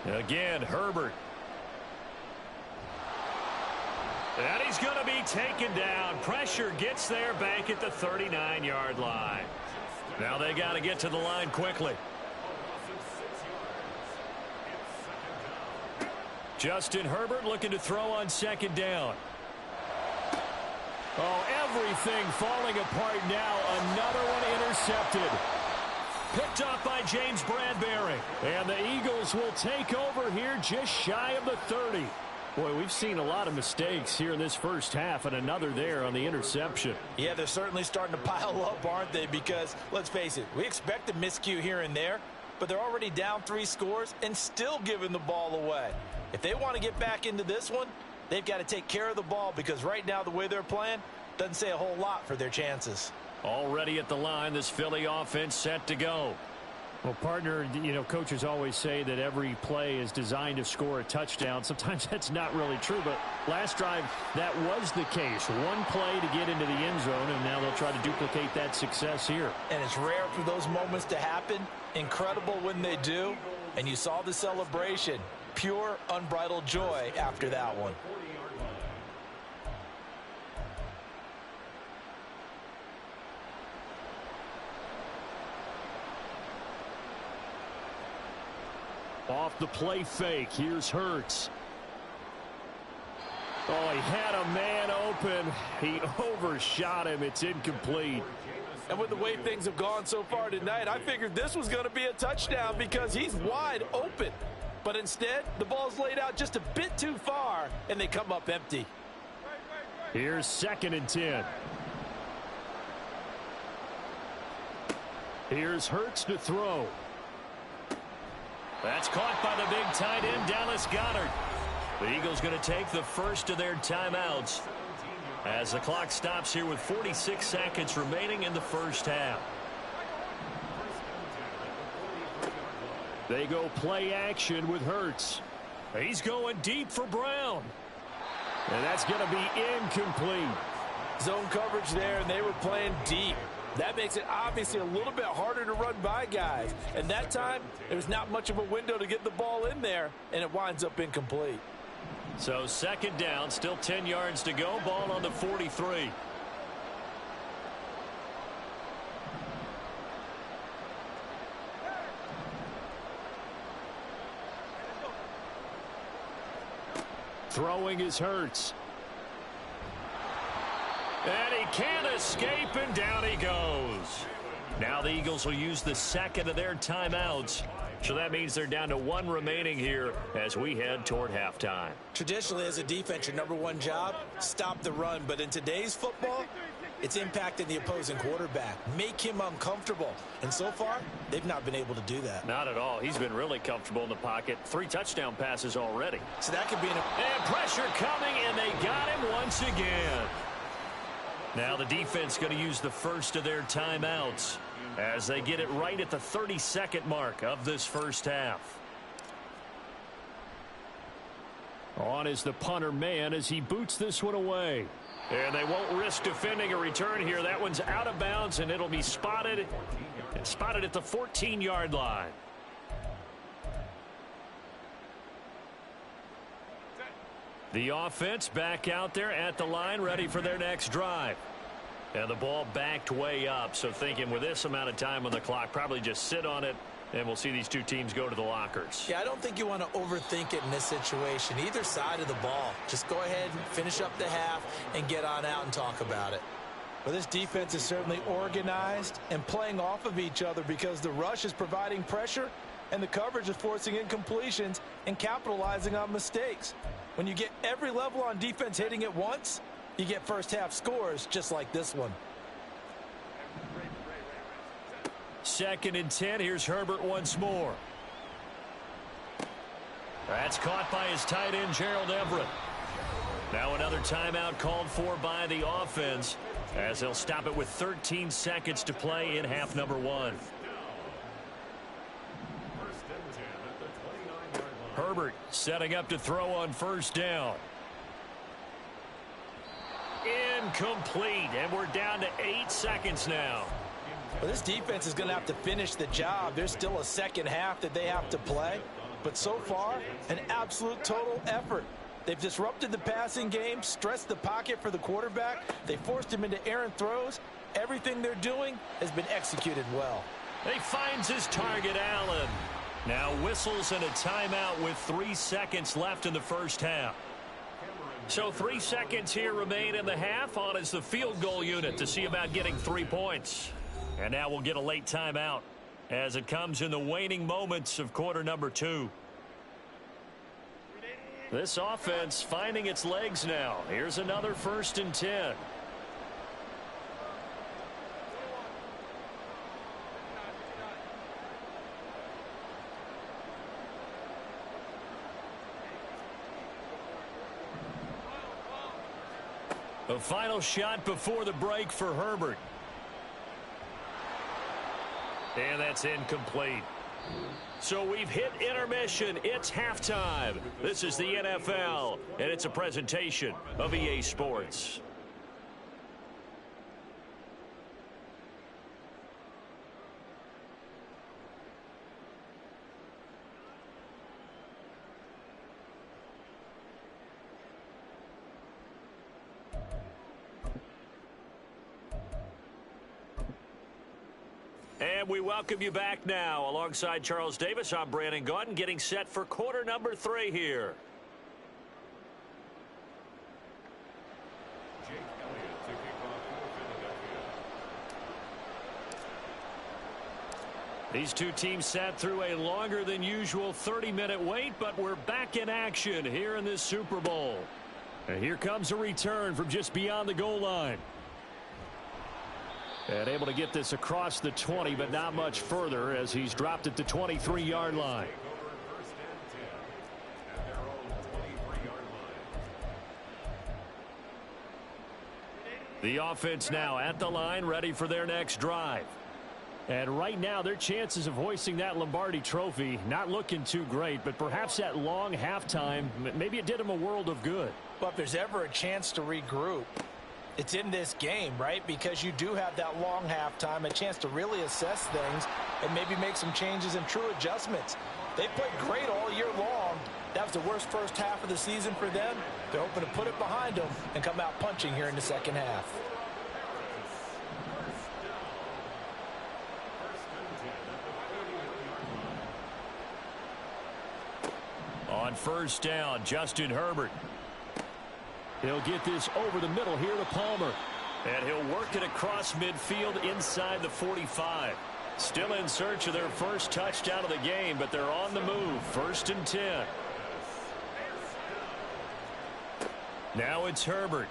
Again, Herbert. And he's going to be taken down. Pressure gets there back at the 39-yard line. Now they got to get to the line quickly. Justin Herbert looking to throw on second down. Oh, everything falling apart now. Another one intercepted. Picked off by James Bradbury. And the Eagles will take over here just shy of the 30. Boy, we've seen a lot of mistakes here in this first half, and another there on the interception. Yeah, they're certainly starting to pile up, aren't they? Because, let's face it, we expect a miscue here and there, but they're already down 3 scores and still giving the ball away. If they want to get back into this one, they've got to take care of the ball, because right now the way they're playing doesn't say a whole lot for their chances. Already at the line, this Philly offense set to go. Well, partner, you know, coaches always say that every play is designed to score a touchdown. Sometimes that's not really true, but last drive, that was the case. One play to get into the end zone, and now they'll try to duplicate that success here. And it's rare for those moments to happen. Incredible when they do. And you saw the celebration. Pure, unbridled joy after that one. Off the play fake, here's Hurts. Oh, he had a man open. He overshot him. It's incomplete. And with the way things have gone so far tonight, I figured this was going to be a touchdown because he's wide open. But instead, the ball's laid out just a bit too far, and they come up empty. Here's 2nd and 10. Here's Hurts to throw. That's caught by the big tight end, Dallas Goedert. The Eagles going to take the first of their timeouts as the clock stops here with 46 seconds remaining in the first half. They go play action with Hurts. He's going deep for Brown. And that's going to be incomplete. Zone coverage there, and they were playing deep. That makes it obviously a little bit harder to run by guys. And that time, there's not much of a window to get the ball in there, and it winds up incomplete. So 2nd down, still 10 yards to go. Ball on the 43. Throwing is Hurts. And he can't escape, and down he goes. Now the Eagles will use the second of their timeouts. So that means they're down to 1 remaining here as we head toward halftime. Traditionally, as a defense, your #1 job, stop the run. But in today's football, it's impacting the opposing quarterback. Make him uncomfortable. And so far, they've not been able to do that. Not at all. He's been really comfortable in the pocket. 3 touchdown passes already. So that could be And pressure coming, and they got him once again. Now the defense going to use the first of their timeouts as they get it right at the 32nd mark of this first half. On is the punter man as he boots this one away. And they won't risk defending a return here. That one's out of bounds, and it'll be spotted at the 14-yard line. The offense back out there at the line, ready for their next drive. And the ball backed way up, so thinking with this amount of time on the clock, probably just sit on it, and we'll see these two teams go to the lockers. Yeah, I don't think you want to overthink it in this situation. Either side of the ball. Just go ahead and finish up the half and get on out and talk about it. Well, this defense is certainly organized and playing off of each other because the rush is providing pressure and the coverage is forcing incompletions and capitalizing on mistakes. When you get every level on defense hitting at once, you get first half scores just like this one. 2nd and 10. Here's Herbert once more. That's caught by his tight end, Gerald Everett. Now another timeout called for by the offense as they'll stop it with 13 seconds to play in half number 1. Herbert setting up to throw on first down. Incomplete, and we're down to 8 seconds now. Well, this defense is going to have to finish the job. There's still a second half that they have to play. but so far, an absolute total effort. They've disrupted the passing game, stressed the pocket for the quarterback. They forced him into errant throws. Everything they're doing has been executed well. He finds his target, Allen. Now whistles and a timeout with 3 seconds left in the first half. So 3 seconds here remain in the half. On is the field goal unit to see about getting 3 points. And now we'll get a late timeout as it comes in the waning moments of quarter number 2. This offense finding its legs now. Here's another 1st and 10. The final shot before the break for Herbert. And that's incomplete. So we've hit intermission. It's halftime. This is the NFL, and it's a presentation of EA Sports. And we welcome you back now. Alongside Charles Davis, I'm Brandon Gaudin, getting set for quarter number 3 here. These two teams sat through a longer than usual 30-minute wait, but we're back in action here in this Super Bowl. And here comes a return from just beyond the goal line. And able to get this across the 20, but not much further as he's dropped at the 23-yard line. The offense now at the line, ready for their next drive. And right now, their chances of hoisting that Lombardi trophy not looking too great, but perhaps that long halftime, maybe it did them a world of good. But if there's ever a chance to regroup, it's in this game, right? Because you do have that long halftime, a chance to really assess things and maybe make some changes and true adjustments. They played great all year long. That was the worst first half of the season for them. They're hoping to put it behind them and come out punching here in the second half. On first down, Justin Herbert. He'll get this over the middle here to Palmer. And he'll work it across midfield inside the 45. Still in search of their first touchdown of the game, but they're on the move. 1st and 10. Now it's Herbert.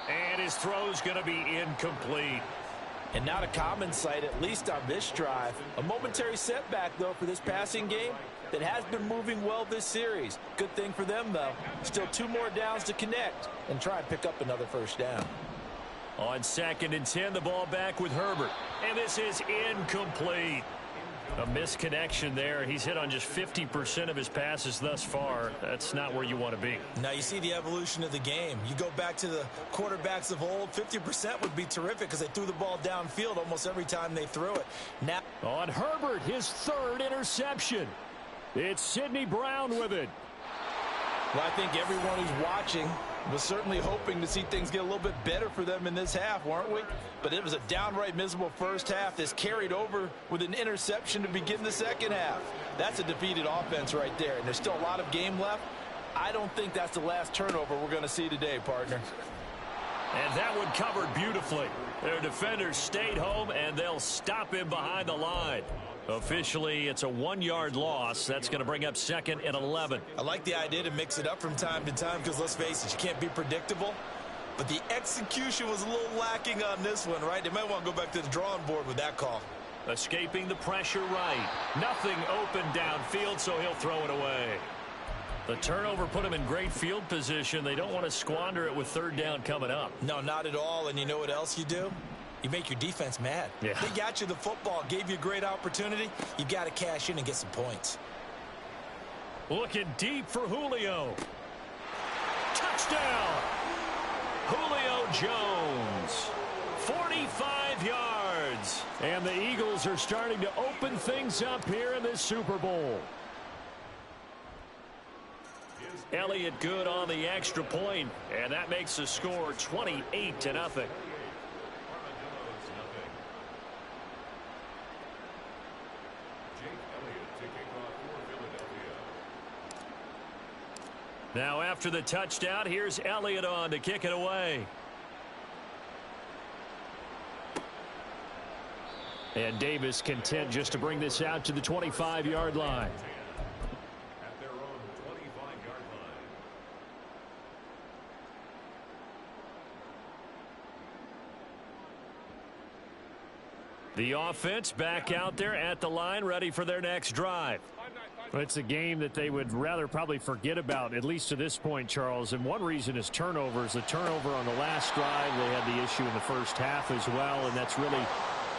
And his throw's going to be incomplete. And not a common sight, at least on this drive. A momentary setback, though, for this passing game that has been moving well this series. Good thing for them, though. Still 2 more downs to connect and try and pick up another first down. On 2nd and 10, the ball back with Herbert. And this is incomplete. A misconnection there. He's hit on just 50% of his passes thus far. That's not where you want to be. Now you see the evolution of the game. You go back to the quarterbacks of old, 50% would be terrific because they threw the ball downfield almost every time they threw it. Now on Herbert, his 3rd interception. It's Sidney Brown with it. Well, I think everyone who's watching was certainly hoping to see things get a little bit better for them in this half, weren't we? But it was a downright miserable first half. This carried over with an interception to begin the second half. That's a defeated offense right there, and there's still a lot of game left. I don't think that's the last turnover we're going to see today, partner. And that one covered beautifully. Their defenders stayed home, and they'll stop him behind the line. Officially, it's a 1-yard loss. That's going to bring up 2nd and 11. I like the idea to mix it up from time to time because, let's face it, you can't be predictable. But the execution was a little lacking on this one, right? They might want to go back to the drawing board with that call. Escaping the pressure right. Nothing open downfield, so he'll throw it away. The turnover put him in great field position. They don't want to squander it with 3rd down coming up. No, not at all. And you know what else you do? You make your defense mad. Yeah. They got you the football, gave you a great opportunity. You've got to cash in and get some points. Looking deep for Julio. Touchdown! Julio Jones. 45 yards. yards. And the Eagles are starting to open things up here in this Super Bowl. Elliott Good on the extra point, and that makes the score 28-0. Now after the touchdown, here's Elliott on to kick it away. And Davis content just to bring this out to the 25-yard line. At their own 25-yard line. The offense back out there at the line, ready for their next drive. Well, it's a game that they would rather probably forget about, at least to this point, Charles. And one reason is turnovers. The turnover on the last drive, they had the issue in the first half as well, and that's really,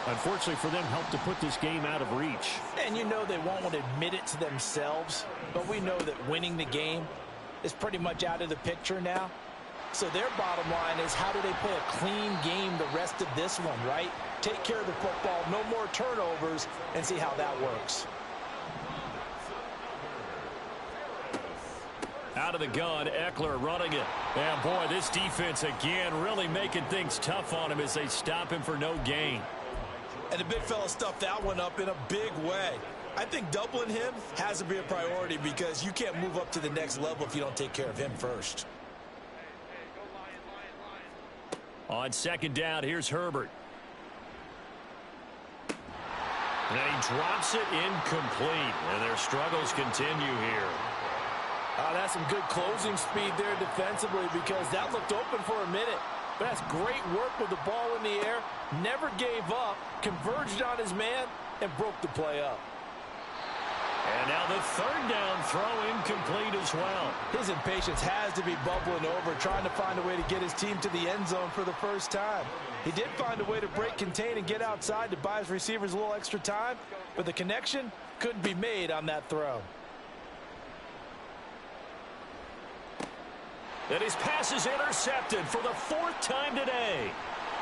unfortunately for them, helped to put this game out of reach. And you know they won't want to admit it to themselves, but we know that winning the game is pretty much out of the picture now. So their bottom line is, how do they play a clean game the rest of this one, right? Take care of the football, no more turnovers, and see how that works. Out of the gun, Eckler running it. And boy, this defense again really making things tough on him as they stop him for no gain. And the big fella stuffed that one up in a big way. I think doubling him has to be a priority because you can't move up to the next level if you don't take care of him first. On second down, here's Herbert. And he drops it incomplete. And their struggles continue here. That's some good closing speed there defensively because that looked open for a minute. But that's great work with the ball in the air. Never gave up, converged on his man, and broke the play up. And now the third down throw incomplete as well. His impatience has to be bubbling over, trying to find a way to get his team to the end zone for the first time. He did find a way to break contain and get outside to buy his receivers a little extra time, but the connection couldn't be made on that throw. And his pass is intercepted for the fourth time today.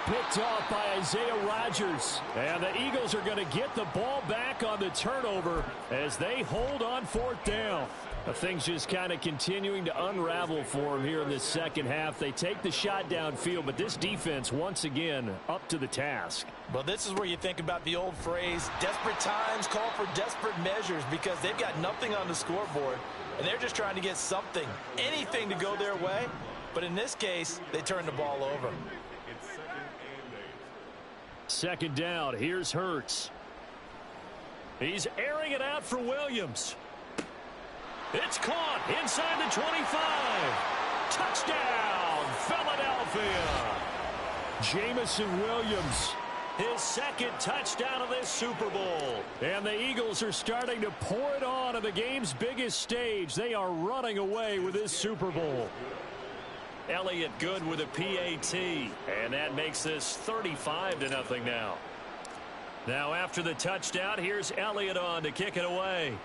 Picked off by Isaiah Rodgers. And the Eagles are going to get the ball back on the turnover as they hold on fourth down. Things just kind of continuing to unravel for them here in this second half. They take the shot downfield, but this defense, once again, up to the task. Well, this is where you think about the old phrase, desperate times call for desperate measures, because they've got nothing on the scoreboard, and they're just trying to get something, anything to go their way. But in this case, they turn the ball over. Second down, here's Hurts. He's airing it out for Williams. It's caught inside the 25. Touchdown, Philadelphia. Jamison Williams, his second touchdown of this Super Bowl. And the Eagles are starting to pour it on the game's biggest stage. They are running away with this Super Bowl. Elliott Good with a PAT, and that makes this 35-0 now. Now after the touchdown, here's Elliott on to kick it away.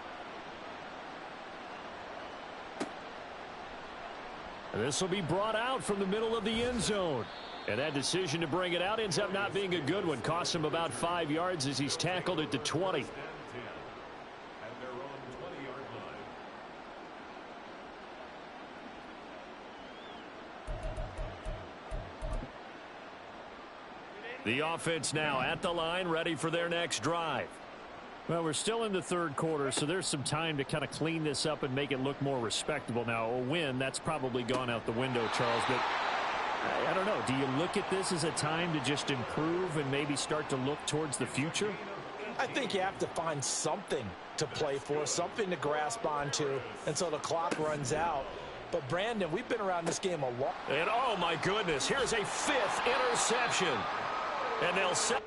And this will be brought out from the middle of the end zone. And that decision to bring it out ends up not being a good one. Costs him about 5 yards as he's tackled at the 20. The offense now at the line, ready for their next drive. Well, we're still in the third quarter, so there's some time to kind of clean this up and make it look more respectable. Now, a win, that's probably gone out the window, Charles, but I don't know. Do you look at this as a time to just improve and maybe start to look towards the future? I think you have to find something to play for, something to grasp onto until the clock runs out. But, Brandon, we've been around this game a lot. And, oh, my goodness, here's a fifth interception. And they'll set